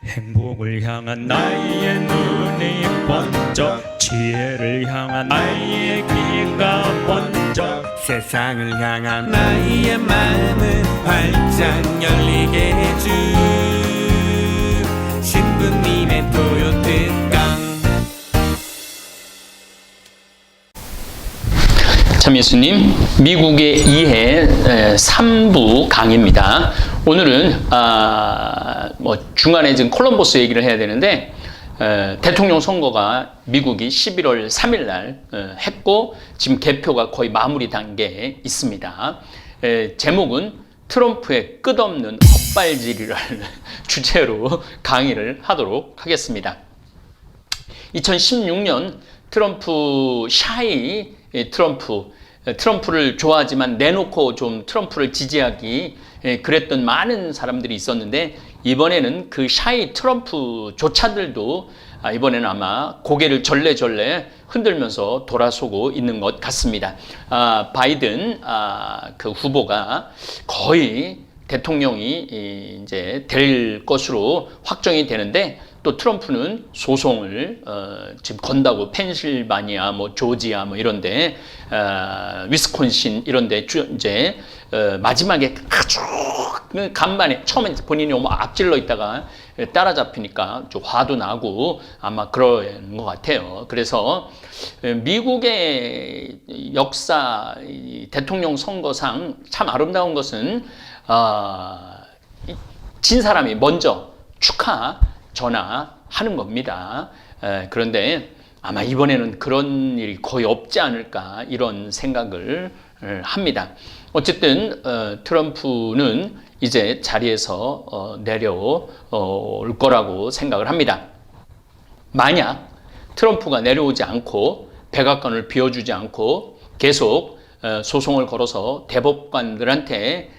행복을 향한 나의 눈이 번쩍, 지혜를 향한 나의 귀가 번쩍, 세상을 향한 나의 마음을 활짝 열리게 해준 신부님의 토요특강. 참 예수님 미국의 이해 3부 강의입니다. 오늘은 중간에 지금 콜럼버스 얘기를 해야 되는데 대통령 선거가 미국이 11월 3일 날 했고 지금 개표가 거의 마무리 단계에 있습니다. 제목은 트럼프의 끝없는 헛발질이라는 주제로 강의를 하도록 하겠습니다. 2016년 트럼프 샤이 트럼프를 좋아하지만 내놓고 좀 트럼프를 지지하기 그랬던 많은 사람들이 있었는데 이번에는 그 샤이 트럼프조차들도 이번에는 아마 고개를 절레절레 흔들면서 돌아서고 있는 것 같습니다. 바이든 그 후보가 거의 대통령이 이제 될 것으로 확정이 되는데 또 트럼프는 소송을 지금 건다고 펜실바니아, 조지아 이런데 위스콘신 이런데 이제 마지막에 아주 간만에 처음에 본인이 너무 앞질러 있다가 따라잡히니까 좀 화도 나고 아마 그런 것 같아요. 그래서 미국의 역사 대통령 선거상 참 아름다운 것은 진 사람이 먼저 축하 전화하는 겁니다. 그런데 아마 이번에는 그런 일이 거의 없지 않을까 이런 생각을 합니다. 어쨌든 트럼프는 이제 자리에서 내려올 거라고 생각을 합니다. 만약 트럼프가 내려오지 않고 백악관을 비워주지 않고 계속 소송을 걸어서 대법관들한테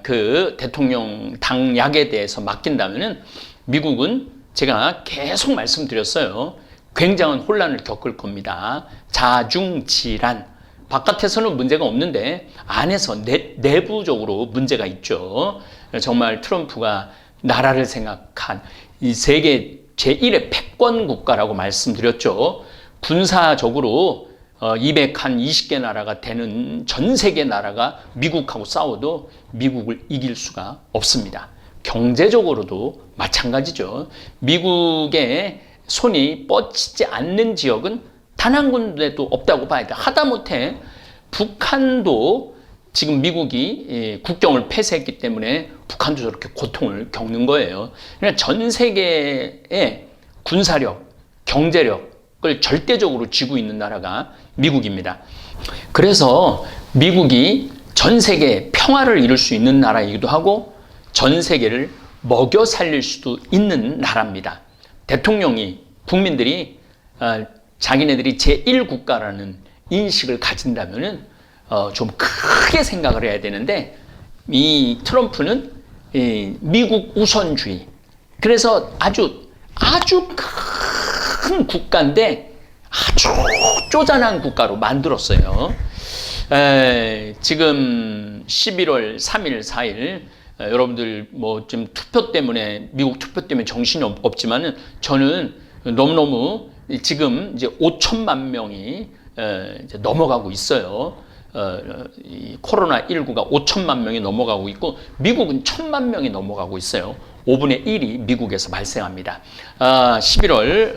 그 대통령 당약에 대해서 맡긴다면은 미국은 제가 계속 말씀드렸어요. 굉장한 혼란을 겪을 겁니다. 자중질환. 바깥에서는 문제가 없는데 안에서 내부적으로 문제가 있죠. 정말 트럼프가 나라를 생각한 이 세계 제1의 패권 국가라고 말씀드렸죠. 군사적으로 220개 나라가 되는 전 세계 나라가 미국하고 싸워도 미국을 이길 수가 없습니다. 경제적으로도 마찬가지죠. 미국의 손이 뻗치지 않는 지역은 단 한 군데도 없다고 봐야 돼. 하다못해 북한도 지금 미국이 국경을 폐쇄했기 때문에 북한도 저렇게 고통을 겪는 거예요. 그러니까 전 세계의 군사력, 경제력을 절대적으로 쥐고 있는 나라가 미국입니다. 그래서 미국이 전 세계 평화를 이룰 수 있는 나라이기도 하고 전 세계를 먹여 살릴 수도 있는 나라입니다. 대통령이 국민들이 자기네들이 제1국가라는 인식을 가진다면은 좀 크게 생각을 해야 되는데 이 트럼프는 미국 우선주의. 그래서 아주 큰 국가인데 아주 쪼잔한 국가로 만들었어요. 지금 11월 3일, 4일 여러분들 좀 투표 때문에 미국 투표 때문에 정신이 없지만은 저는 너무너무 지금 이제 5천만 명이 이제 넘어가고 있어요. 이 코로나19가 5천만 명이 넘어가고 있고 미국은 1,000만 명이 넘어가고 있어요. 5분의 1이 미국에서 발생합니다. 11월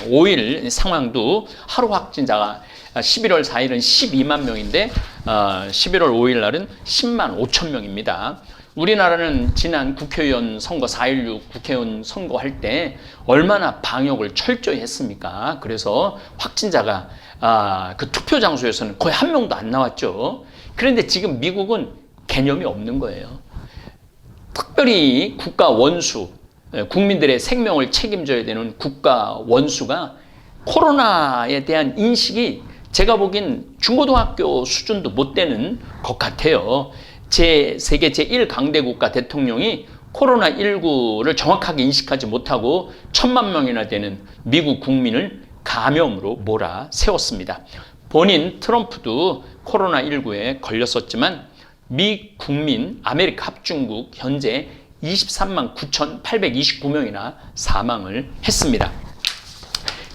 5일 상황도 하루 확진자가 11월 4일은 12만 명인데 11월 5일 날은 10만 5천 명입니다. 우리나라는 지난 국회의원 선거 4.16 국회의원 선거할 때 얼마나 방역을 철저히 했습니까? 그래서 확진자가 그 투표 장소에서는 거의 한 명도 안 나왔죠. 그런데 지금 미국은 개념이 없는 거예요. 특별히 국가 원수, 국민들의 생명을 책임져야 되는 국가 원수가 코로나에 대한 인식이 제가 보기엔 중고등학교 수준도 못 되는 것 같아요. 세계 제1강대국가 대통령이 코로나19를 정확하게 인식하지 못하고 1,000만 명이나 되는 미국 국민을 감염으로 몰아세웠습니다. 본인 트럼프도 코로나19에 걸렸었지만 미 국민 아메리카 합중국 현재 23만 9,829명이나 사망을 했습니다.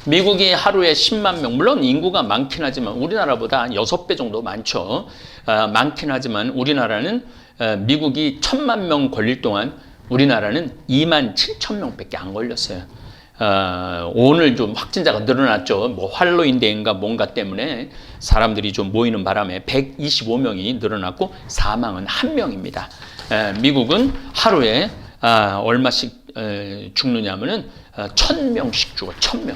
미국이 하루에 10만 명, 물론 인구가 많긴 하지만 우리나라보다 한 6배 정도 많죠. 많긴 하지만 우리나라는 미국이 1,000만 명 걸릴 동안 우리나라는 2만 7천 명밖에 안 걸렸어요. 오늘 좀 확진자가 늘어났죠. 뭐 할로윈 데이인가 뭔가 때문에 사람들이 좀 모이는 바람에 125명이 늘어났고 사망은 1명입니다. 미국은 하루에 얼마씩 죽느냐면은 1,000명씩 죽어. 1,000명.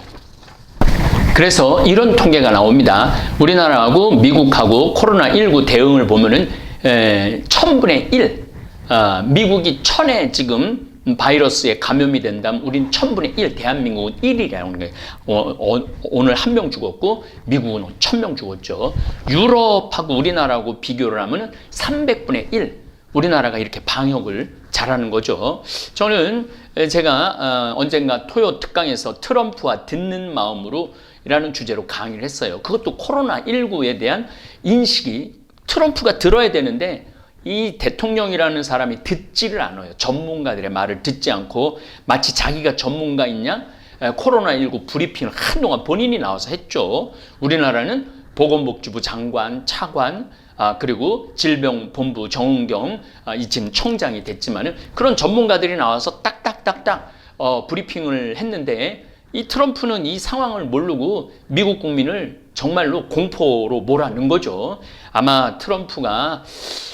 그래서 이런 통계가 나옵니다. 우리나라하고 미국하고 코로나19 대응을 보면은 1000분의 1. 미국이 1000에 지금 바이러스에 감염이 된다면 우린 1000분의 1, 대한민국은 1이라는 거예요. 오늘 1명 죽었고 미국은 1000명 죽었죠. 유럽하고 우리나라하고 비교를 하면 300분의 1. 우리나라가 이렇게 방역을 잘하는 거죠. 저는 제가 언젠가 토요 특강에서 트럼프와 듣는 마음으로 라는 주제로 강의를 했어요. 그것도 코로나19에 대한 인식이 트럼프가 들어야 되는데 이 대통령이라는 사람이 듣지를 않아요. 전문가들의 말을 듣지 않고 마치 자기가 전문가이냐 코로나19 브리핑을 한동안 본인이 나와서 했죠. 우리나라는 보건복지부 장관, 차관, 그리고 질병본부 정은경 지금 청장이 됐지만은 그런 전문가들이 나와서 딱딱딱딱 브리핑을 했는데 이 트럼프는 이 상황을 모르고 미국 국민을 정말로 공포로 몰아넣은 거죠. 아마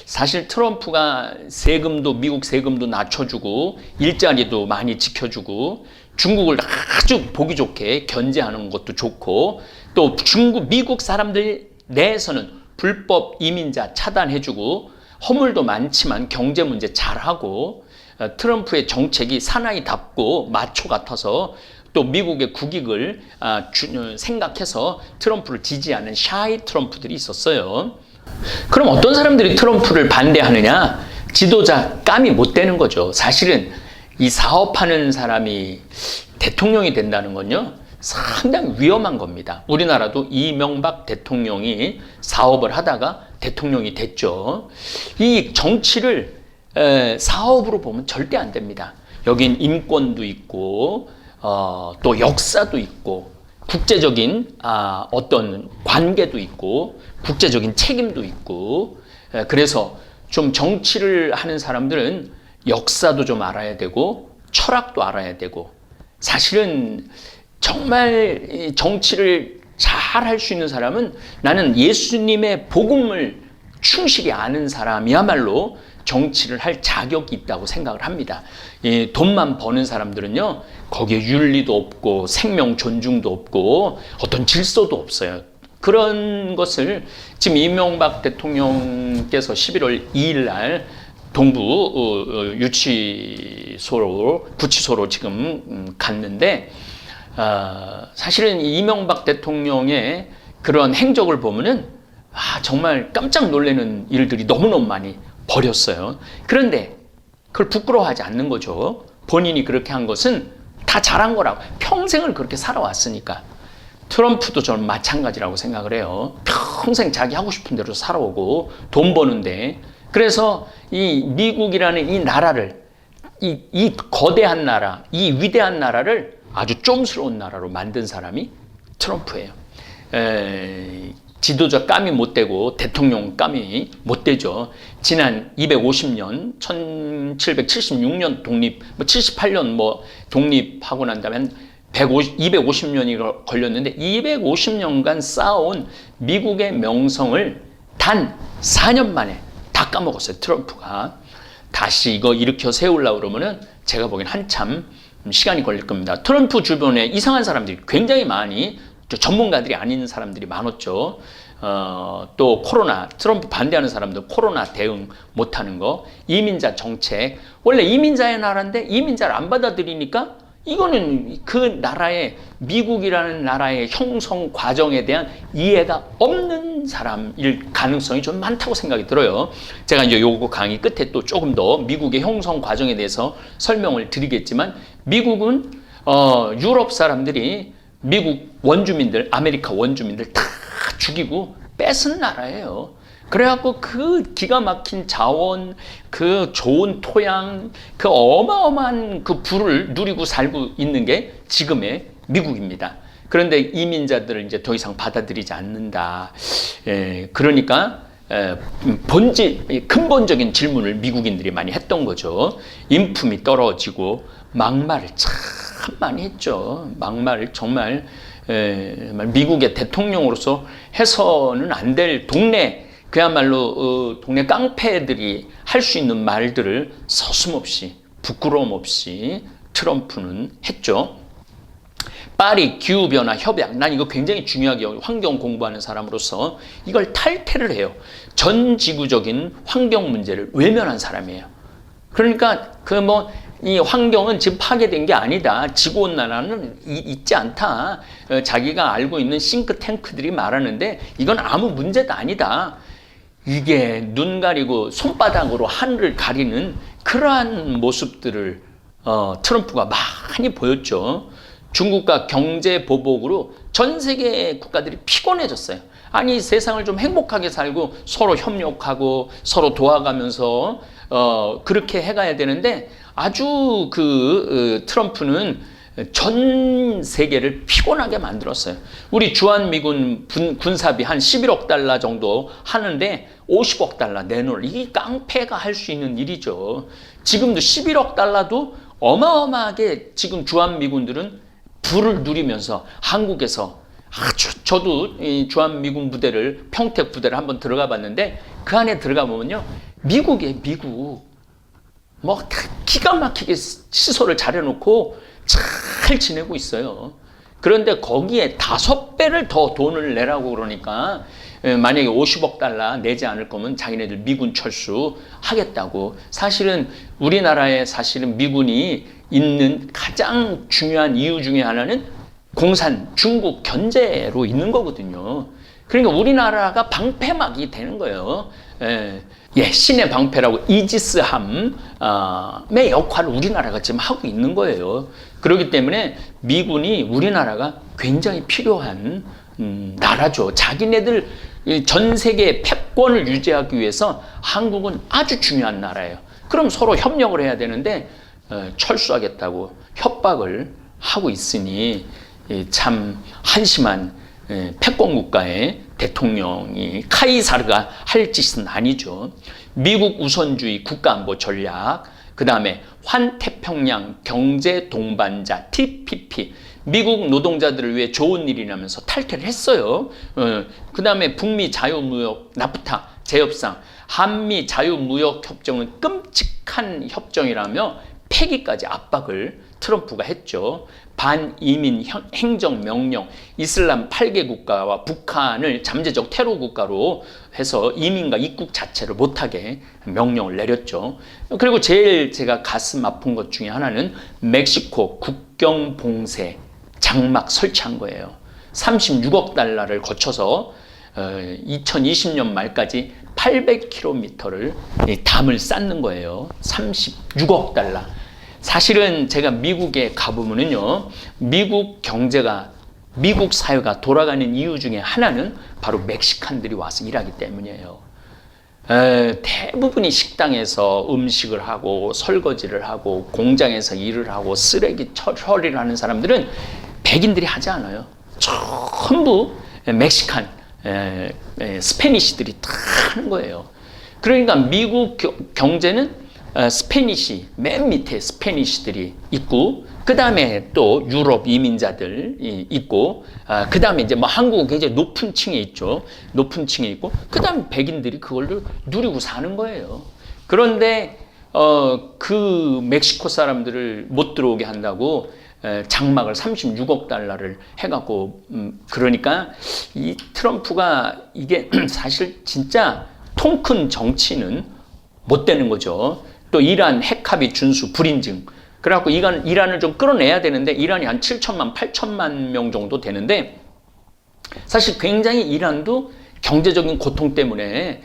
사실 트럼프가 세금도 미국 세금도 낮춰주고 일자리도 많이 지켜주고 중국을 아주 보기 좋게 견제하는 것도 좋고 또 미국 사람들 내에서는 불법 이민자 차단해주고 허물도 많지만 경제 문제 잘하고 트럼프의 정책이 사나이답고 마초 같아서 또 미국의 국익을 생각해서 트럼프를 지지하는 샤이 트럼프들이 있었어요. 그럼 어떤 사람들이 트럼프를 반대하느냐? 지도자 감이 못 되는 거죠. 사실은 이 사업하는 사람이 대통령이 된다는 건요 상당히 위험한 겁니다. 우리나라도 이명박 대통령이 사업을 하다가 대통령이 됐죠. 이 정치를 사업으로 보면 절대 안 됩니다. 여긴 인권도 있고 또 역사도 있고 국제적인 어떤 관계도 있고 국제적인 책임도 있고 그래서 좀 정치를 하는 사람들은 역사도 좀 알아야 되고 철학도 알아야 되고 사실은 정말 정치를 잘 할 수 있는 사람은 나는 예수님의 복음을 충실히 아는 사람이야말로 정치를 할 자격이 있다고 생각을 합니다. 돈만 버는 사람들은요 거기에 윤리도 없고 생명 존중도 없고 어떤 질서도 없어요. 그런 것을 지금 이명박 대통령께서 11월 2일 날 동부 구치소로 지금 갔는데 사실은 이명박 대통령의 그런 행적을 보면은 정말 깜짝 놀라는 일들이 너무너무 많이 벌였어요. 그런데 그걸 부끄러워하지 않는 거죠. 본인이 그렇게 한 것은 다 잘한 거라고. 평생을 그렇게 살아왔으니까. 트럼프도 저는 마찬가지라고 생각을 해요. 평생 자기 하고 싶은 대로 살아오고 돈 버는데 그래서 이 미국이라는 이 나라를 이 거대한 나라, 이 위대한 나라를 아주 좀스러운 나라로 만든 사람이 트럼프예요. 지도자 감이 못 되고 대통령 감이 못 되죠. 지난 250년 1776년 독립 78년 독립하고 난 다음에 250년이 걸렸는데 250년간 쌓아온 미국의 명성을 단 4년 만에 다 까먹었어요. 트럼프가 다시 이거 일으켜 세우려고 그러면은 제가 보기엔 한참 시간이 걸릴 겁니다. 트럼프 주변에 이상한 사람들이 굉장히 많이 전문가들이 아닌 사람들이 많았죠. 또 트럼프 반대하는 사람들 코로나 대응 못하는 거, 이민자 정책. 원래 이민자의 나라인데 이민자를 안 받아들이니까 이거는 그 나라의 미국이라는 나라의 형성 과정에 대한 이해가 없는 사람일 가능성이 좀 많다고 생각이 들어요. 제가 이제 요거 강의 끝에 또 조금 더 미국의 형성 과정에 대해서 설명을 드리겠지만 미국은 유럽 사람들이 미국 원주민들, 아메리카 원주민들 다 죽이고 뺏은 나라예요. 그래갖고 그 기가 막힌 자원, 그 좋은 토양, 그 어마어마한 그 부를 누리고 살고 있는 게 지금의 미국입니다. 그런데 이민자들을 이제 더 이상 받아들이지 않는다. 그러니까 근본적인 질문을 미국인들이 많이 했던 거죠. 인품이 떨어지고 막말을 참 많이 했죠. 막말을 정말 미국의 대통령으로서 해서는 안 될 그야말로 동네 깡패들이 할 수 있는 말들을 서슴없이 부끄러움 없이 트럼프는 했죠. 파리 기후변화 협약, 난 이거 굉장히 중요하게 환경 공부하는 사람으로서 이걸 탈퇴를 해요. 전 지구적인 환경 문제를 외면한 사람이에요. 그러니까 이 환경은 지금 파괴된 게 아니다. 지구온난화는 있지 않다. 자기가 알고 있는 싱크탱크들이 말하는데 이건 아무 문제도 아니다. 이게 눈 가리고 손바닥으로 하늘을 가리는 그러한 모습들을 트럼프가 많이 보였죠. 중국과 경제 보복으로 전 세계 국가들이 피곤해졌어요. 아니 세상을 좀 행복하게 살고 서로 협력하고 서로 도와가면서 그렇게 해가야 되는데 아주 트럼프는 전 세계를 피곤하게 만들었어요. 우리 주한미군 군사비 한 11억 달러 정도 하는데 50억 달러 내놓을, 이게 깡패가 할 수 있는 일이죠. 지금도 11억 달러도 어마어마하게 지금 주한미군들은 부를 누리면서 한국에서 저도 이 주한미군 부대를, 평택 부대를 한번 들어가 봤는데 그 안에 들어가 보면요, 미국이에요. 미국. 기가 막히게 시설을 잘 해놓고 잘 지내고 있어요. 그런데 거기에 5배를 더 돈을 내라고 그러니까 만약에 50억 달러 내지 않을 거면 자기네들 미군 철수하겠다고. 사실은 우리나라에 사실은 미군이 있는 가장 중요한 이유 중에 하나는 중국 견제로 있는 거거든요. 그러니까 우리나라가 방패막이 되는 거예요. 신의 방패라고 이지스함의 역할을 우리나라가 지금 하고 있는 거예요. 그렇기 때문에 미군이 우리나라가 굉장히 필요한 나라죠. 자기네들 전 세계 패권을 유지하기 위해서 한국은 아주 중요한 나라예요. 그럼 서로 협력을 해야 되는데 철수하겠다고 협박을 하고 있으니 참 한심한 패권 국가의 대통령이 카이사르가 할 짓은 아니죠. 미국 우선주의 국가안보 전략, 그 다음에 환태평양 경제 동반자 TPP, 미국 노동자들을 위해 좋은 일이라면서 탈퇴를 했어요. 그 다음에 북미 자유무역 나프타 재협상, 한미 자유무역협정은 끔찍한 협정이라며 폐기까지 압박을 트럼프가 했죠. 반이민 행정명령, 이슬람 8개 국가와 북한을 잠재적 테러 국가로 해서 이민과 입국 자체를 못하게 명령을 내렸죠. 그리고 제일 제가 가슴 아픈 것 중에 하나는 멕시코 국경 봉쇄 장막 설치한 거예요. 36억 달러를 거쳐서 2020년 말까지 800km를 담을 쌓는 거예요. 36억 달러. 사실은 제가 미국에 가보면은요, 미국 경제가, 미국 사회가 돌아가는 이유 중에 하나는 바로 멕시칸들이 와서 일하기 때문이에요. 대부분이 식당에서 음식을 하고 설거지를 하고 공장에서 일을 하고 쓰레기 처리를 하는 사람들은 백인들이 하지 않아요. 전부 멕시칸, 스페니시들이 다 하는 거예요. 그러니까 미국 경제는 스페니시, 맨 밑에 스페니시들이 있고, 그 다음에 또 유럽 이민자들이 있고, 그 다음에 이제 한국은 굉장히 높은 층에 있죠. 높은 층에 있고, 그 다음에 백인들이 그걸 누리고 사는 거예요. 그런데, 그 멕시코 사람들을 못 들어오게 한다고 장막을 36억 달러를 해갖고, 그러니까 이 트럼프가 이게 사실 진짜 통 큰 정치는 못 되는 거죠. 또 이란 핵합의 준수 불인증. 그래갖고 이란을 좀 끌어내야 되는데, 이란이 한 7천만, 8천만 명 정도 되는데, 사실 굉장히 이란도 경제적인 고통 때문에,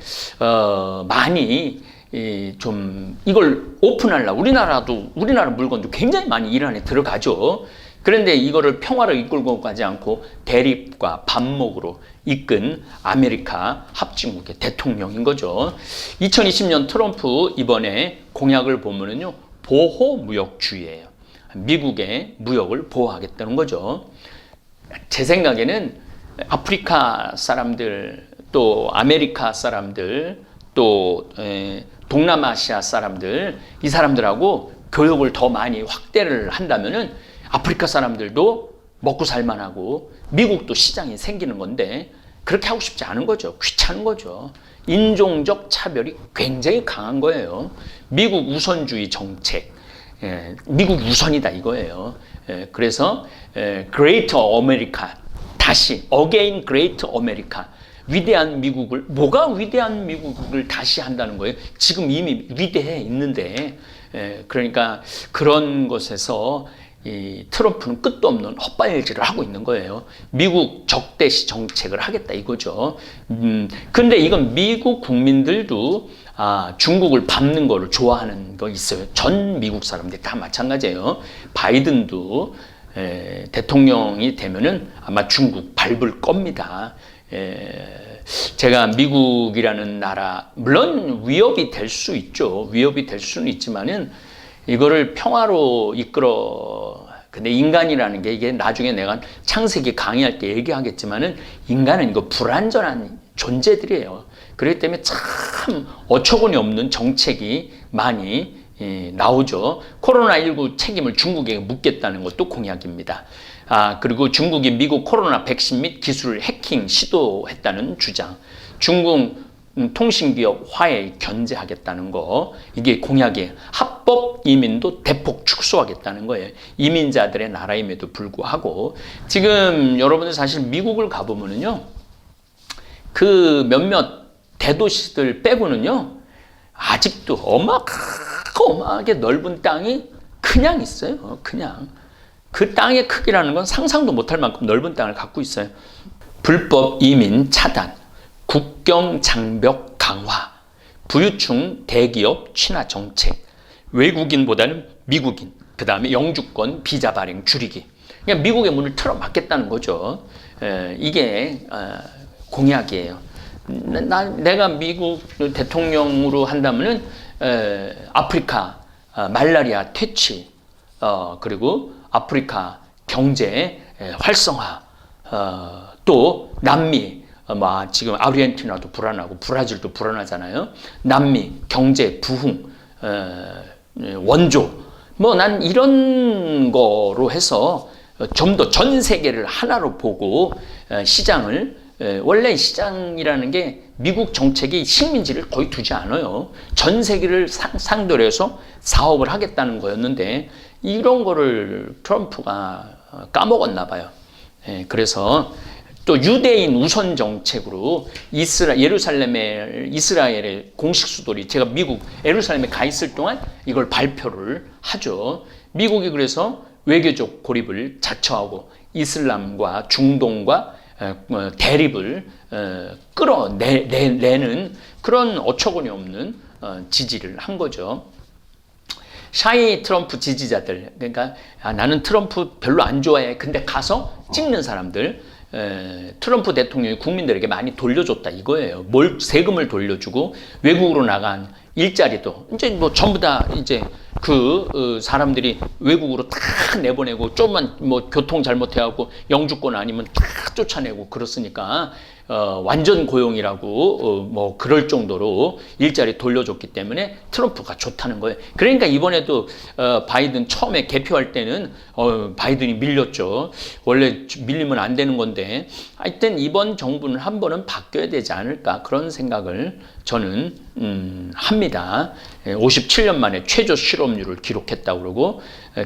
많이, 좀, 이걸 오픈하려고, 우리나라 물건도 굉장히 많이 이란에 들어가죠. 그런데 이거를 평화로 이끌고 가지 않고 대립과 반목으로 이끈 아메리카 합중국의 대통령인 거죠. 2020년 트럼프 이번에 공약을 보면은요, 보호무역주의예요. 미국의 무역을 보호하겠다는 거죠. 제 생각에는 아프리카 사람들, 또 아메리카 사람들, 또 동남아시아 사람들, 이 사람들하고 교역을 더 많이 확대를 한다면은 아프리카 사람들도 먹고 살만하고 미국도 시장이 생기는 건데, 그렇게 하고 싶지 않은 거죠. 귀찮은 거죠. 인종적 차별이 굉장히 강한 거예요. 미국 우선주의 정책, 미국 우선이다 이거예요. 그래서 Greater America, 다시 Again Greater America, 위대한 미국을, 뭐가 위대한 미국을 다시 한다는 거예요? 지금 이미 위대해 있는데. 그러니까 그런 것에서 이 트럼프는 끝도 없는 헛발질을 하고 있는 거예요. 미국 적대시 정책을 하겠다 이거죠. 근데 이건 미국 국민들도 중국을 밟는 거를 좋아하는 거 있어요. 전 미국 사람들이 다 마찬가지예요. 바이든도 대통령이 되면은 아마 중국 밟을 겁니다. 제가 미국이라는 나라, 물론 위협이 될 수 있죠. 위협이 될 수는 있지만은 이거를 평화로 이끌어. 근데 인간이라는 게, 이게 나중에 내가 창세기 강의할 때 얘기하겠지만은, 인간은 이거 불완전한 존재들이에요. 그렇기 때문에 참 어처구니 없는 정책이 많이 나오죠. 코로나19 책임을 중국에게 묻겠다는 것도 공약입니다. 그리고 중국이 미국 코로나 백신 및 기술을 해킹 시도했다는 주장. 중국 통신기업 화웨이 견제하겠다는 거, 이게 공약이에요. 합법 이민도 대폭 축소하겠다는 거예요. 이민자들의 나라임에도 불구하고. 지금 여러분들 사실 미국을 가보면은요, 그 몇몇 대도시들 빼고는요, 아직도 어마어마하게 넓은 땅이 그냥 있어요. 그냥. 그 땅의 크기라는 건 상상도 못할 만큼 넓은 땅을 갖고 있어요. 불법 이민 차단, 국경 장벽 강화, 부유층 대기업 친화 정책, 외국인보다는 미국인, 그 다음에 영주권 비자 발행 줄이기. 그냥 미국의 문을 틀어 막겠다는 거죠. 이게 공약이에요. 내가 미국 대통령으로 한다면은 아프리카 말라리아 퇴치, 그리고 아프리카 경제 활성화, 또 남미, 지금 아르헨티나도 불안하고 브라질도 불안하잖아요. 남미 경제 부흥, 원조, 난 이런 거로 해서 좀 더 전 세계를 하나로 보고 시장을, 원래 시장이라는 게 미국 정책이 식민지를 거의 두지 않아요. 전 세계를 상대로 해서 사업을 하겠다는 거였는데, 이런 거를 트럼프가 까먹었나 봐요. 그래서 또 유대인 우선 정책으로 이스라엘의 공식 수도리, 제가 미국 예루살렘에 가 있을 동안 이걸 발표를 하죠. 미국이 그래서 외교적 고립을 자처하고 이슬람과 중동과 대립을 끌어내는 그런 어처구니 없는 지지를 한 거죠. 샤이 트럼프 지지자들, 그러니까 나는 트럼프 별로 안 좋아해, 근데 가서 찍는 사람들, 트럼프 대통령이 국민들에게 많이 돌려줬다 이거예요. 세금을 돌려주고 외국으로 나간 일자리도 이제 전부 다 이제 그 사람들이 외국으로 다 내보내고, 좀만 교통 잘못해갖고 영주권 아니면 다 쫓아내고 그렇으니까 완전 고용이라고 그럴 정도로 일자리 돌려줬기 때문에 트럼프가 좋다는 거예요. 그러니까 이번에도 바이든 처음에 개표할 때는 바이든이 밀렸죠. 원래 밀리면 안 되는 건데, 하여튼 이번 정부는 한 번은 바뀌어야 되지 않을까, 그런 생각을 저는 합니다. 57년 만에 최저 실업률을 기록했다고 그러고,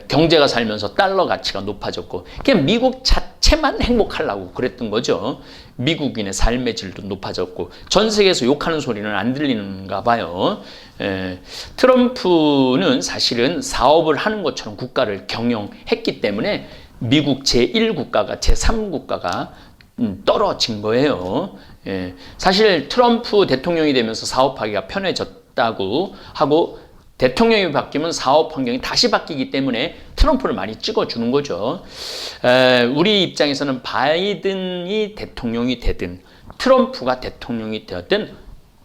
경제가 살면서 달러 가치가 높아졌고, 그냥 미국 자체만 행복하려고 그랬던 거죠. 미국인의 삶의 질도 높아졌고, 전 세계에서 욕하는 소리는 안 들리는가 봐요. 트럼프는 사실은 사업을 하는 것처럼 국가를 경영했기 때문에 미국 제1국가가 제3국가가 떨어진 거예요. 사실 트럼프 대통령이 되면서 사업하기가 편해졌다고 하고 대통령이 바뀌면 사업 환경이 다시 바뀌기 때문에 트럼프를 많이 찍어주는 거죠. 우리 입장에서는 바이든이 대통령이 되든 트럼프가 대통령이 되었든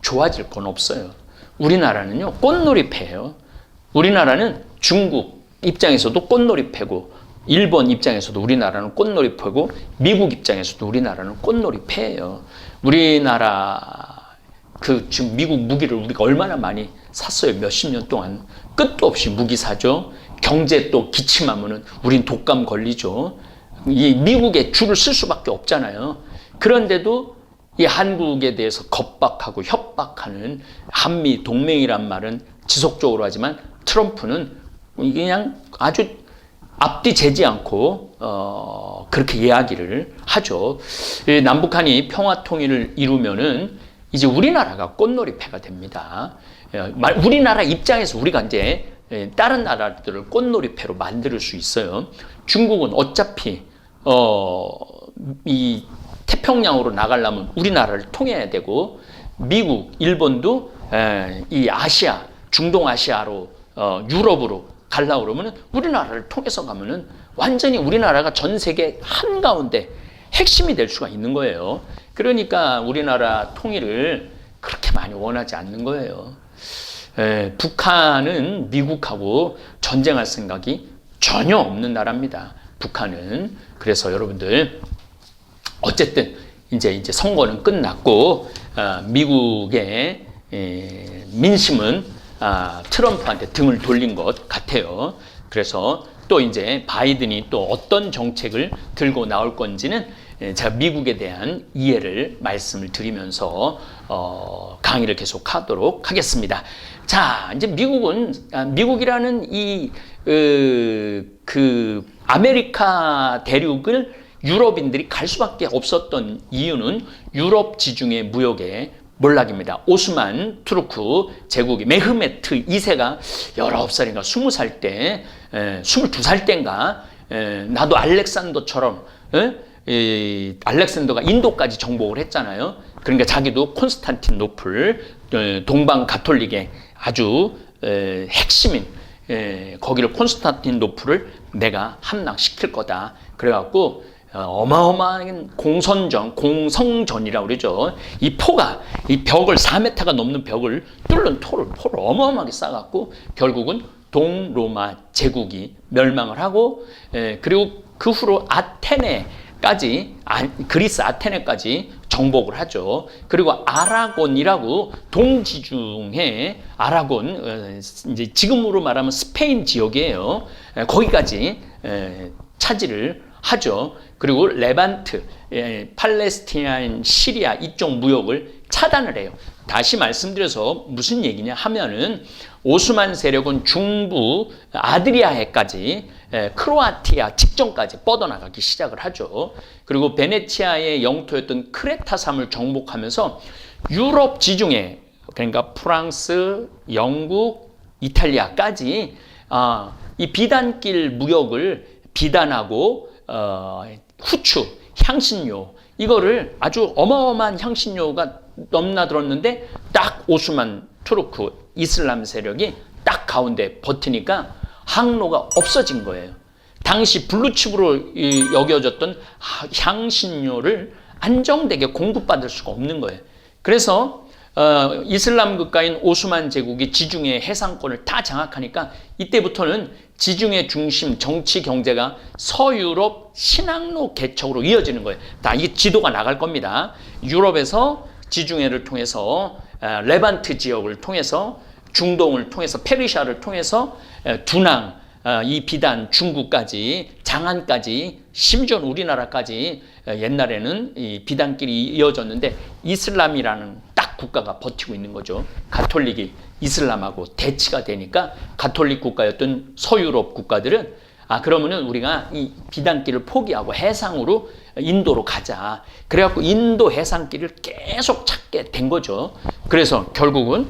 좋아질 건 없어요. 우리나라는요, 꽃놀이패예요. 우리나라는 중국 입장에서도 꽃놀이패고, 일본 입장에서도 우리나라는 꽃놀이패고, 미국 입장에서도 우리나라는 꽃놀이패예요. 우리나라 지금 미국 무기를 우리가 얼마나 많이 샀어요. 몇십 년 동안 끝도 없이 무기 사죠. 경제 또 기침하면은 우린 독감 걸리죠. 이 미국에 줄을 쓸 수밖에 없잖아요. 그런데도 이 한국에 대해서 겁박하고 협박하는 한미 동맹이란 말은 지속적으로 하지만 트럼프는 그냥 아주 앞뒤 재지 않고 그렇게 이야기를 하죠. 남북한이 평화 통일을 이루면은 이제 우리나라가 꽃놀이패가 됩니다. 우리나라 입장에서 우리가 이제 다른 나라들을 꽃놀이패로 만들 수 있어요. 중국은 어차피 이 태평양으로 나가려면 우리나라를 통해야 되고, 미국, 일본도 이 아시아, 중동아시아로 유럽으로 가려고 그러면 우리나라를 통해서 가면은 완전히 우리나라가 전 세계 한가운데 핵심이 될 수가 있는 거예요. 그러니까 우리나라 통일을 그렇게 많이 원하지 않는 거예요. 북한은 미국하고 전쟁할 생각이 전혀 없는 나라입니다. 북한은. 그래서 여러분들 어쨌든 이제 선거는 끝났고 미국의 민심은 트럼프한테 등을 돌린 것 같아요. 그래서 또 이제 바이든이 또 어떤 정책을 들고 나올 건지는 제가 미국에 대한 이해를 말씀을 드리면서 강의를 계속하도록 하겠습니다. 자, 이제 미국이라는 그 아메리카 대륙을 유럽인들이 갈 수밖에 없었던 이유는 유럽 지중해 무역의 몰락입니다. 오스만 투르크 제국이 메흐메트 2세가 19살인가 20살 때, 22살 때인가, 나도 알렉산더처럼, 알렉산더가 인도까지 정복을 했잖아요. 그러니까 자기도 콘스탄티노플 동방 가톨릭의 아주 핵심인 거기를 콘스탄티노플을 내가 함락시킬 거다. 그래갖고 어마어마한 공성전이라고 그러죠. 이 벽을 4m가 넘는 벽을 뚫는 포를 어마어마하게 쌓아갖고 결국은 동로마 제국이 멸망을 하고, 그리고 그 후로 그리스 아테네까지 정복을 하죠. 그리고 아라곤이라고 동지중해 아라곤, 이제 지금으로 말하면 스페인 지역이에요. 거기까지 차지를 하죠. 그리고 레반트, 팔레스티나인 시리아 이쪽 무역을 차단을 해요. 다시 말씀드려서 무슨 얘기냐 하면은 오스만 세력은 중부 아드리아해까지, 크로아티아 직전까지 뻗어나가기 시작을 하죠. 그리고 베네치아의 영토였던 크레타섬을 정복하면서 유럽 지중해, 그러니까 프랑스, 영국, 이탈리아까지 이 비단길 무역을 비단하고 후추, 향신료, 이거를 아주 어마어마한 향신료가 넘나들었는데 딱 오스만 투르크 이슬람 세력이 딱 가운데 버티니까 항로가 없어진 거예요. 당시 블루칩으로 여겨졌던 향신료를 안정되게 공급받을 수가 없는 거예요. 그래서 이슬람 국가인 오스만 제국이 지중해 해상권을 다 장악하니까 이때부터는 지중해 중심 정치 경제가 서유럽 신항로 개척으로 이어지는 거예요. 다 이게 지도가 나갈 겁니다. 유럽에서 지중해를 통해서 레반트 지역을 통해서 중동을 통해서 페르시아를 통해서 두낭, 이 비단 중국까지 장안까지 심지어는 우리나라까지 옛날에는 이 비단길이 이어졌는데 이슬람이라는 딱 국가가 버티고 있는 거죠. 가톨릭이 이슬람하고 대치가 되니까 가톨릭 국가였던 서유럽 국가들은 그러면은 우리가 이 비단길을 포기하고 해상으로 인도로 가자. 그래갖고 인도 해상길을 계속 찾게 된 거죠. 그래서 결국은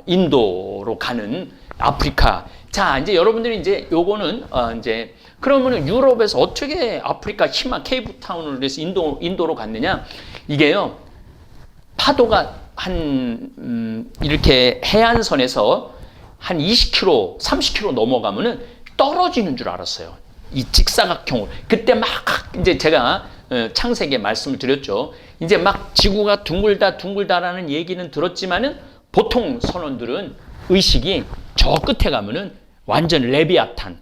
인도로 가는 아프리카. 자, 이제 여러분들이 이제 요거는 이제 그러면은 유럽에서 어떻게 아프리카 히마 케이프타운을 해서 인도로 갔느냐? 이게요, 파도가 이렇게 해안선에서 한 20km, 30km 넘어가면은 떨어지는 줄 알았어요. 이 직사각형으로. 그때 막 이제 제가 창세기에 말씀을 드렸죠. 이제 막 지구가 둥글다라는 얘기는 들었지만은 보통 선원들은 의식이 저 끝에 가면은 완전 레비아탄,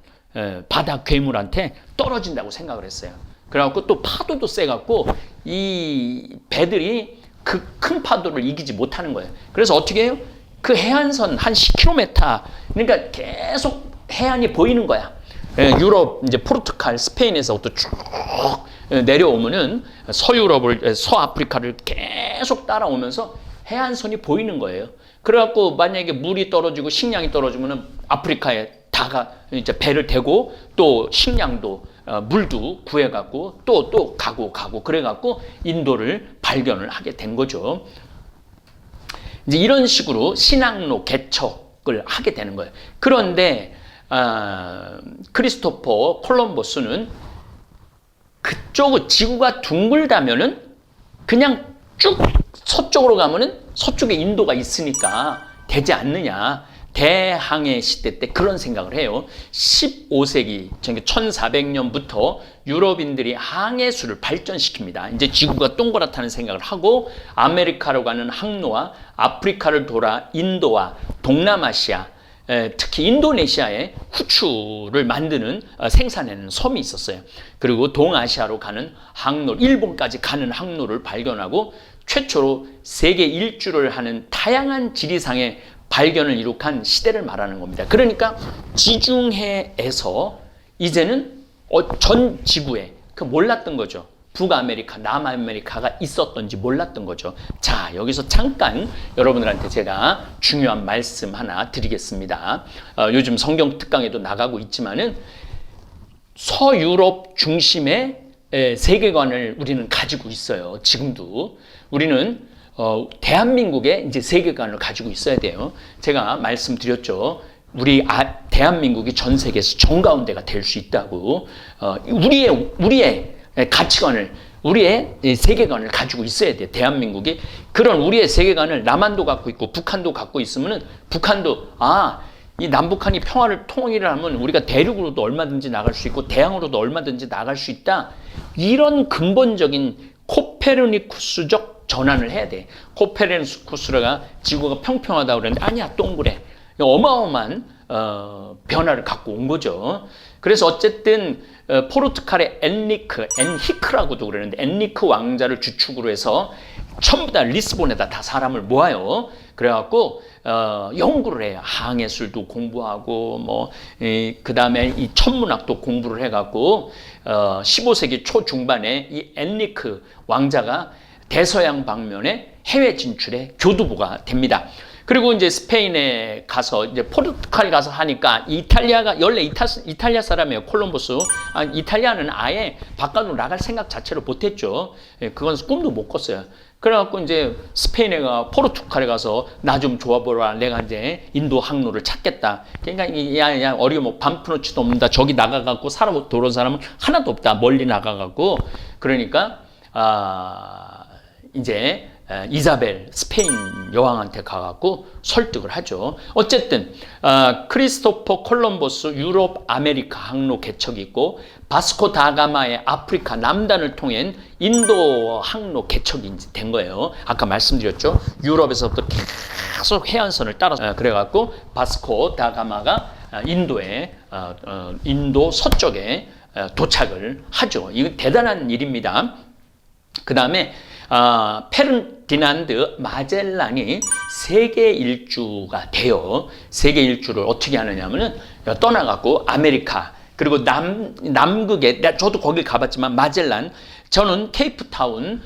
바다 괴물한테 떨어진다고 생각을 했어요. 그래갖고 또 파도도 세갖고 이 배들이 그 큰 파도를 이기지 못하는 거예요. 그래서 어떻게 해요? 그 해안선 한 10km, 그러니까 계속 해안이 보이는 거야. 유럽, 이제 포르투갈, 스페인에서부터 쭉 내려오면은 서유럽을, 서아프리카를 계속 따라오면서 해안선이 보이는 거예요. 그래갖고 만약에 물이 떨어지고 식량이 떨어지면은 아프리카에 다가 이제 배를 대고 또 식량도 물도 구해갖고 또 가고 그래갖고 인도를 발견을 하게 된 거죠. 이제 이런 식으로 신항로 개척을 하게 되는 거예요. 그런데 크리스토퍼 콜럼버스는 그쪽 지구가 둥글다면은 그냥 쭉 서쪽으로 가면은 서쪽에 인도가 있으니까 되지 않느냐. 대항해 시대 때 그런 생각을 해요. 15세기, 1400년부터 유럽인들이 항해술을 발전시킵니다. 이제 지구가 동그랗다는 생각을 하고 아메리카로 가는 항로와 아프리카를 돌아 인도와 동남아시아, 특히 인도네시아에 후추를 만드는 생산하는 섬이 있었어요. 그리고 동아시아로 가는 항로, 일본까지 가는 항로를 발견하고 최초로 세계 일주를 하는 다양한 지리상의 발견을 이룩한 시대를 말하는 겁니다. 그러니까 지중해에서 이제는 전 지구에 그 몰랐던 거죠. 북아메리카, 남아메리카가 있었던지 몰랐던 거죠. 자, 여기서 잠깐 여러분들한테 제가 중요한 말씀 하나 드리겠습니다. 요즘 성경 특강에도 나가고 있지만은 서유럽 중심의 세계관을 우리는 가지고 있어요. 지금도 우리는 대한민국의 이제 세계관을 가지고 있어야 돼요. 제가 말씀드렸죠. 우리 대한민국이 전 세계에서 정가운데가 될 수 있다고. 우리의 가치관을, 우리의 세계관을 가지고 있어야 돼요. 대한민국이. 그런 우리의 세계관을 남한도 갖고 있고 북한도 갖고 있으면은 북한도 이 남북한이 평화를 통일을 하면 우리가 대륙으로도 얼마든지 나갈 수 있고 대양으로도 얼마든지 나갈 수 있다. 이런 근본적인 코페르니쿠스적 전환을 해야 돼. 코페르니쿠스가 지구가 평평하다고 그랬는데 아니야, 동그래. 어마어마한 변화를 갖고 온 거죠. 그래서 어쨌든 포르투갈의 엔리크라고도 그러는데 엔리크 왕자를 주축으로 해서 전부 다 리스본에다 다 사람을 모아요. 그래갖고 연구를 해요. 항해술도 공부하고 그 다음에 이 천문학도 공부를 해갖고 15세기 초중반에 이 엔리크 왕자가 대서양 방면에 해외 진출의 교두보가 됩니다. 그리고 이제 스페인에 가서 이제 포르투갈 가서 하니까 이탈리아가 원래 이탈리아 사람이에요. 콜럼버스. 이탈리아는 아예 바깥으로 나갈 생각 자체를 못했죠. 그건 꿈도 못 꿨어요. 그래갖고 이제 스페인에 가 포르투갈에 가서 나 좀 좋아보라. 내가 이제 인도 항로를 찾겠다. 그러니까 야 어리고 반푸너치도 없는다. 저기 나가갖고 살아 돌아온 사람은 하나도 없다. 멀리 나가갖고 그러니까 이제 이사벨 스페인 여왕한테 가갖고 설득을 하죠. 어쨌든 크리스토퍼 콜럼버스 유럽 아메리카 항로 개척이 있고 바스코 다가마의 아프리카 남단을 통한 인도 항로 개척이 된 거예요. 아까 말씀드렸죠. 유럽에서부터 계속 해안선을 따라서 그래갖고 바스코 다가마가 인도의 인도 서쪽에 도착을 하죠. 이거 대단한 일입니다. 그 다음에 페르디난드 마젤란이 세계 일주가 돼요. 세계 일주를 어떻게 하느냐면은 떠나갖고 아메리카 그리고 남극에 저도 거길 가봤지만 마젤란 저는 케이프타운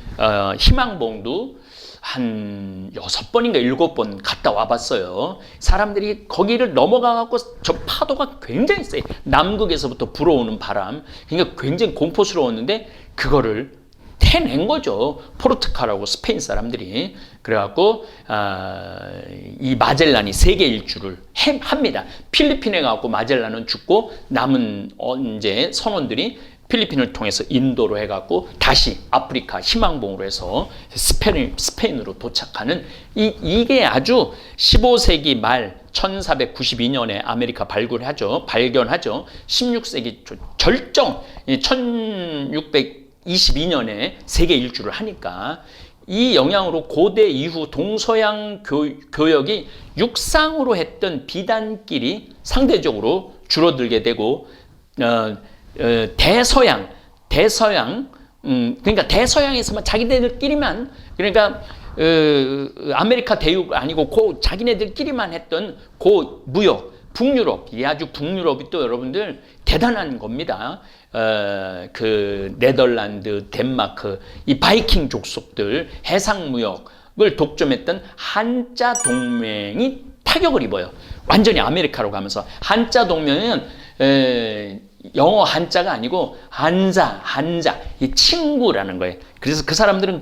희망봉도 한 6번인가 7번 갔다 와봤어요. 사람들이 거기를 넘어가갖고 저 파도가 굉장히 세요. 남극에서부터 불어오는 바람. 그러니까 굉장히 공포스러웠는데 그거를 해낸 거죠. 포르투갈하고 스페인 사람들이. 그래갖고 이 마젤란이 세계 일주를 합니다. 필리핀에 가고 마젤란은 죽고 남은 이제 선원들이 필리핀을 통해서 인도로 해갖고 다시 아프리카 희망봉으로 해서 스페인으로 도착하는 이게 아주 15세기 말 1492년에 아메리카 발견하죠. 16세기 절정 1622년에 세계 일주를 하니까 이 영향으로 고대 이후 동서양 교역이 육상으로 했던 비단길이 상대적으로 줄어들게 되고 대서양 그러니까 대서양에서만 자기네들끼리만 그러니까 아메리카 대륙 아니고 자기네들끼리만 했던 무역 북유럽 이 아주 북유럽이 또 여러분들 대단한 겁니다. 그 네덜란드, 덴마크 이 바이킹 족속들 해상 무역을 독점했던 한자 동맹이 타격을 입어요. 완전히 아메리카로 가면서 한자 동맹은 영어 한자가 아니고 한자 이 친구라는 거예요. 그래서 그 사람들은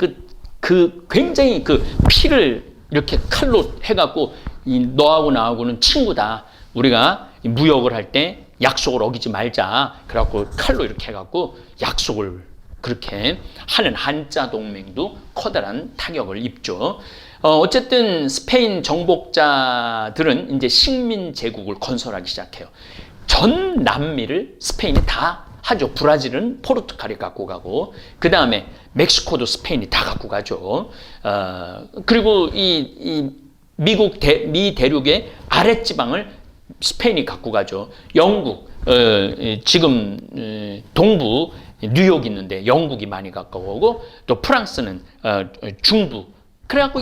그 굉장히 그 피를 이렇게 칼로 해갖고 너하고 나하고는 친구다. 우리가 무역을 할 때 약속을 어기지 말자. 그래갖고 칼로 이렇게 해갖고 약속을 그렇게 하는 한자 동맹도 커다란 타격을 입죠. 어쨌든 스페인 정복자들은 이제 식민 제국을 건설하기 시작해요. 전 남미를 스페인이 다 하죠. 브라질은 포르투갈이 갖고 가고 그 다음에 멕시코도 스페인이 다 갖고 가죠. 그리고 이 미 대륙의 아랫지방을 스페인이 갖고 가죠. 영국 지금 동부 뉴욕 있는데 영국이 많이 갖고 오고 또 프랑스는 중부 그래갖고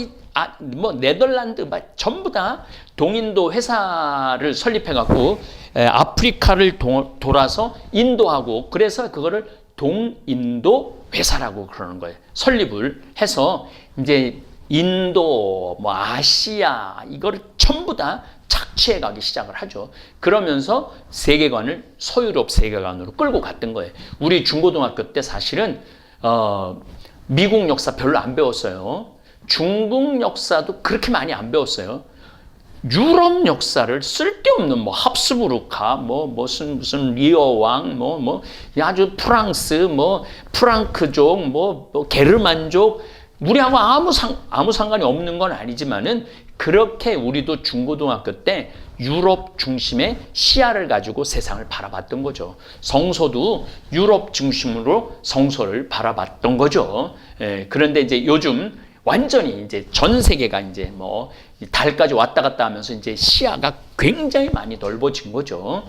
뭐 네덜란드 전부 다 동인도 회사를 설립해갖고 아프리카를 돌아서 인도하고 그래서 그거를 동인도 회사라고 그러는 거예요. 설립을 해서 이제 인도, 뭐 아시아 이거를 전부 다 착취해 가기 시작을 하죠. 그러면서 세계관을 서유럽 세계관으로 끌고 갔던 거예요. 우리 중고등학교 때 사실은 미국 역사 별로 안 배웠어요. 중국 역사도 그렇게 많이 안 배웠어요. 유럽 역사를 쓸데없는 뭐 합스부르크, 무슨 리어 왕, 아주 프랑스, 프랑크족, 게르만족, 우리하고 아무 상관이 없는 건 아니지만은 그렇게 우리도 중고등학교 때 유럽 중심의 시야를 가지고 세상을 바라봤던 거죠. 성서도 유럽 중심으로 성서를 바라봤던 거죠. 그런데 이제 요즘 완전히 이제 전 세계가 이제 달까지 왔다 갔다 하면서 이제 시야가 굉장히 많이 넓어진 거죠.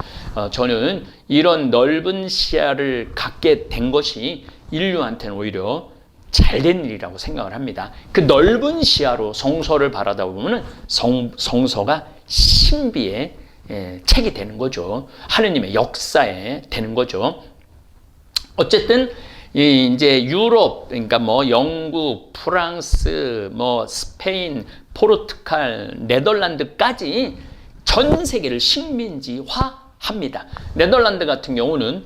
저는 이런 넓은 시야를 갖게 된 것이 인류한테는 오히려 잘된 일이라고 생각을 합니다. 그 넓은 시야로 성서를 바라다 보면은 성서가 신비의 책이 되는 거죠. 하느님의 역사에 되는 거죠. 어쨌든 이제 유럽 그러니까 영국, 프랑스, 스페인, 포르투갈, 네덜란드까지 전 세계를 식민지화합니다. 네덜란드 같은 경우는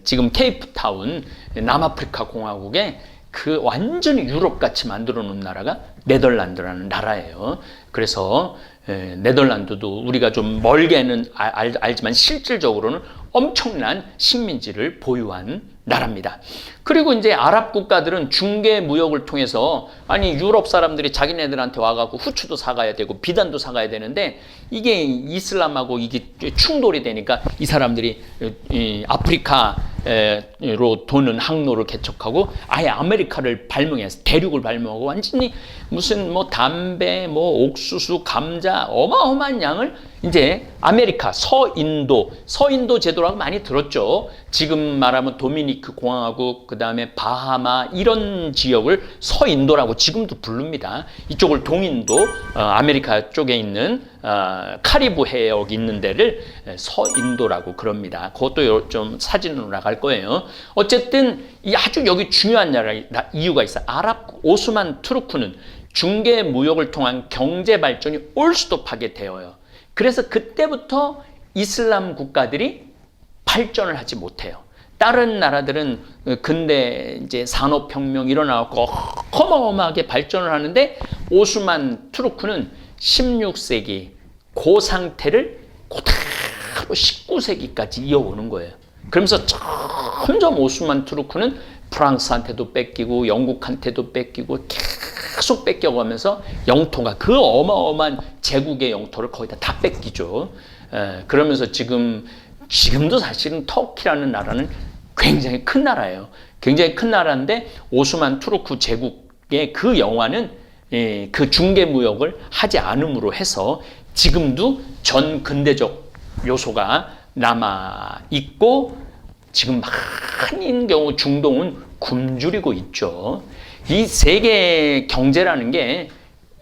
지금 케이프타운 남아프리카 공화국에 그 완전히 유럽같이 만들어 놓은 나라가 네덜란드라는 나라예요. 그래서 네덜란드도 우리가 좀 멀게는 알지만 실질적으로는 엄청난 식민지를 보유한 나라입니다. 그리고 이제 아랍 국가들은 중개 무역을 통해서 유럽 사람들이 자기네들한테 와가지고 후추도 사가야 되고 비단도 사가야 되는데 이게 이슬람하고 이게 충돌이 되니까 이 사람들이 아프리카로 도는 항로를 개척하고 아예 아메리카를 발명해서 대륙을 발명하고 완전히 무슨 담배, 옥수수, 감자 어마어마한 양을 이제 아메리카 서인도 제도라고 많이 들었죠. 지금 말하면 도미니크 공화국 그다음에 바하마 이런 지역을 서인도라고 지금도 부릅니다. 이쪽을 동인도 아메리카 쪽에 있는 카리브 해역 있는 데를 서인도라고 그럽니다. 그것도 좀 사진으로 나갈 거예요. 어쨌든 이 아주 여기 중요한 이유가 있어요. 아랍 오스만 투르크는 중개 무역을 통한 경제 발전이 올스톱하게 되어요. 그래서 그때부터 이슬람 국가들이 발전을 하지 못해요. 다른 나라들은 근대 이제 산업혁명 일어나고 어마어마하게 발전을 하는데 오스만 투르크는 16세기 그 상태를 그대로 19세기까지 이어오는 거예요. 그러면서 점점 오스만 투르크는 프랑스한테도 뺏기고 영국한테도 뺏기고 계속 뺏겨가면서 영토가 그 어마어마한 제국의 영토를 거의 다 뺏기죠. 그러면서 지금도 사실은 터키라는 나라는 굉장히 큰 나라예요. 굉장히 큰 나라인데 오스만 투르크 제국의 그 영화는 그 중개 무역을 하지 않음으로 해서 지금도 전 근대적 요소가 남아 있고 지금 많은 경우 중동은 굶주리고 있죠. 이 세계 경제라는 게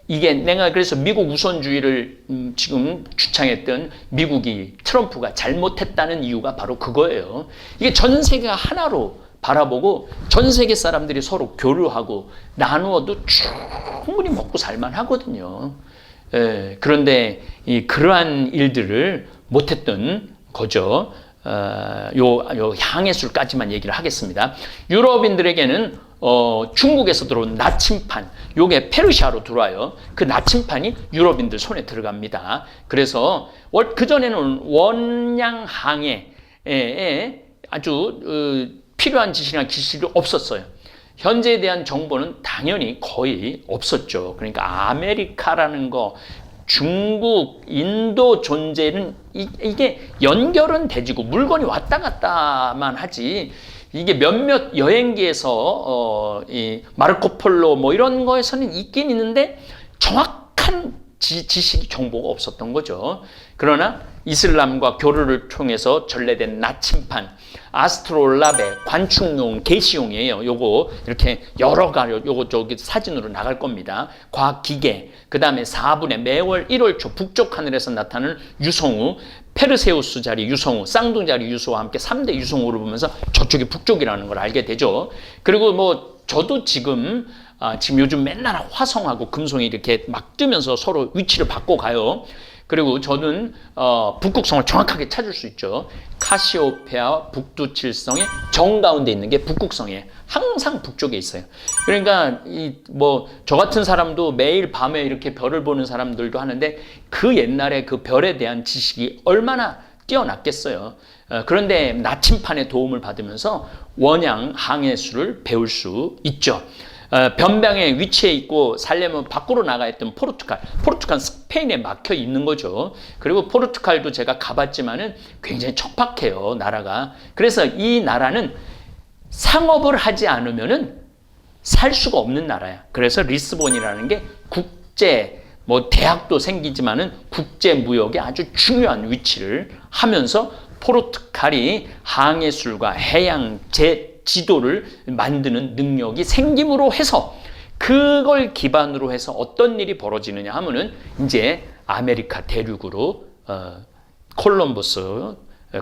이게 내가 그래서 미국 우선주의를 지금 주창했던 미국이 트럼프가 잘못했다는 이유가 바로 그거예요. 이게 전 세계가 하나로 바라보고 전 세계 사람들이 서로 교류하고 나누어도 충분히 먹고 살만 하거든요. 그런데 그러한 일들을 못했던 거죠. 요 향해술까지만 얘기를 하겠습니다. 유럽인들에게는 중국에서 들어온 나침판, 요게 페르시아로 들어와요. 그 나침판이 유럽인들 손에 들어갑니다. 그래서 그전에는 원양 항해에 아주 필요한 지시나 기술이 없었어요. 현재에 대한 정보는 당연히 거의 없었죠. 그러니까 아메리카라는 거, 중국, 인도 존재는 이게 연결은 되지고 물건이 왔다 갔다만 하지 이게 몇몇 여행기에서 이 마르코폴로 뭐 이런 거에서는 있긴 있는데 정확한 지식 정보가 없었던 거죠. 그러나 이슬람과 교류를 통해서 전래된 나침판, 아스트롤라베, 관측용, 계시용이에요. 요거 이렇게 여러 가지 요거 저기 사진으로 나갈 겁니다. 과학기계, 그 다음에 4분의 매월 1월 초 북쪽 하늘에서 나타나는 유성우, 페르세우스 자리 유성우, 쌍둥자리 유성우와 함께 3대 유성우를 보면서 저쪽이 북쪽이라는 걸 알게 되죠. 그리고 뭐 저도 지금 요즘 맨날 화성하고 금성이 이렇게 막 뜨면서 서로 위치를 바꿔가요. 그리고 저는 북극성을 정확하게 찾을 수 있죠. 카시오페아 북두칠성의 정가운데 있는 게 북극성이에요. 항상 북쪽에 있어요. 그러니까 저 같은 사람도 매일 밤에 이렇게 별을 보는 사람들도 하는데 그 옛날에 그 별에 대한 지식이 얼마나 뛰어났겠어요. 그런데 나침판의 도움을 받으면서 원양 항해술을 배울 수 있죠. 변방에 위치해 있고 살려면 밖으로 나가 있던 포르투갈 스페인에 막혀 있는 거죠. 그리고 포르투갈도 제가 가봤지만은 굉장히 척박해요, 나라가. 그래서 이 나라는 상업을 하지 않으면은 살 수가 없는 나라야. 그래서 리스본이라는 게 국제 대학도 생기지만은 국제 무역에 아주 중요한 위치를 하면서 포르투갈이 항해술과 해양 지도를 만드는 능력이 생김으로 해서 그걸 기반으로 해서 어떤 일이 벌어지느냐 하면은 이제 아메리카 대륙으로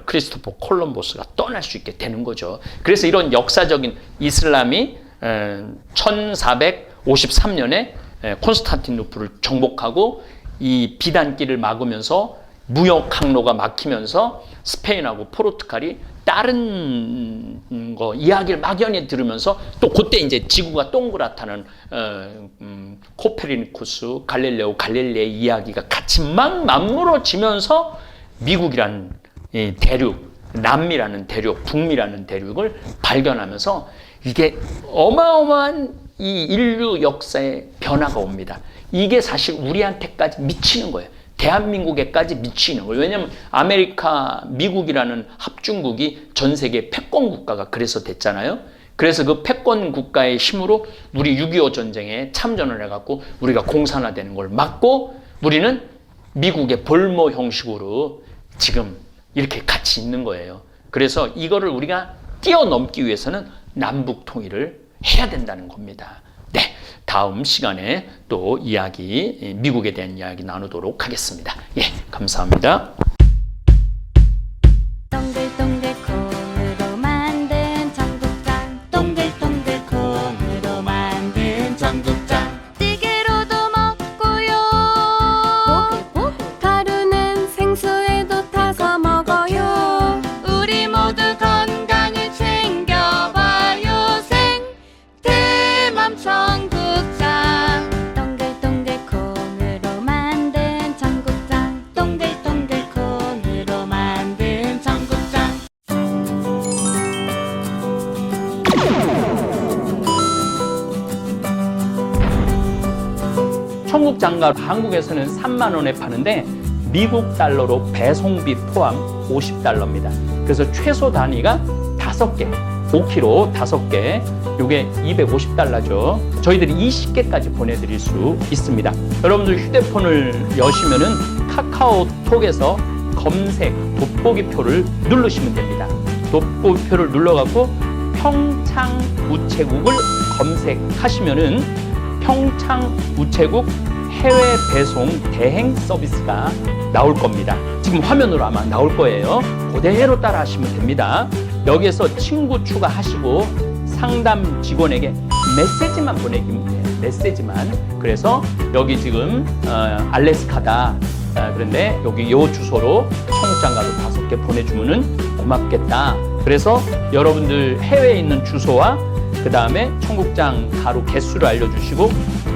크리스토퍼 콜럼버스가 떠날 수 있게 되는 거죠. 그래서 이런 역사적인 이슬람이 1453년에 콘스탄티노플을 정복하고 이 비단길을 막으면서 무역 항로가 막히면서 스페인하고 포르투갈이 다른 이야기를 막연히 들으면서 또 그때 이제 지구가 동그랗다는 코페르니쿠스, 갈릴레의 이야기가 같이 막 맞물어지면서 미국이라는 대륙, 남미라는 대륙, 북미라는 대륙을 발견하면서 이게 어마어마한 이 인류 역사의 변화가 옵니다. 이게 사실 우리한테까지 미치는 거예요. 대한민국에까지 미치는 거예요. 왜냐하면 아메리카, 미국이라는 합중국이 전 세계 패권 국가가 그래서 됐잖아요. 그래서 그 패권 국가의 힘으로 우리 6.25 전쟁에 참전을 해갖고 우리가 공산화되는 걸 막고 우리는 미국의 볼모 형식으로 지금 이렇게 같이 있는 거예요. 그래서 이거를 우리가 뛰어넘기 위해서는 남북 통일을 해야 된다는 겁니다. 네, 다음 시간에 또 미국에 대한 이야기 나누도록 하겠습니다. 예, 감사합니다. 동글동글 콩으로 만든 청국장 동글동글 콩으로 만든 청국장 찌개로도 먹고요 가루는 생수에도 타서 먹어요 우리 모두 건강을 챙겨봐요 생태맘 청국장 동글동글 콩으로 만든 청국장 동글동글 콩 청국장과 한국에서는 3만 원에 파는데 미국 달러로 배송비 포함 $50입니다. 그래서 최소 단위가 5개, 5kg 5개, 요게 $250죠. 저희들이 20개까지 보내드릴 수 있습니다. 여러분들 휴대폰을 여시면은 카카오톡에서 검색 돋보기표를 누르시면 됩니다. 돋보기표를 눌러갖고 평창 우체국을 검색하시면은 평창 우체국 해외 배송 대행 서비스가 나올 겁니다. 지금 화면으로 아마 나올 거예요. 그대로 따라 하시면 됩니다. 여기에서 친구 추가하시고 상담 직원에게 메시지만 보내기면 돼요. 메시지만. 그래서 여기 지금 알래스카다. 그런데 여기 요 주소로 청국장 가루 5개 보내주면은 고맙겠다. 그래서 여러분들 해외에 있는 주소와 그 다음에 청국장 가루 개수를 알려주시고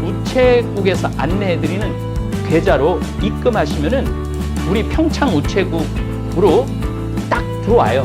우체국에서 안내해드리는 계좌로 입금하시면은 우리 평창 우체국으로 딱 들어와요.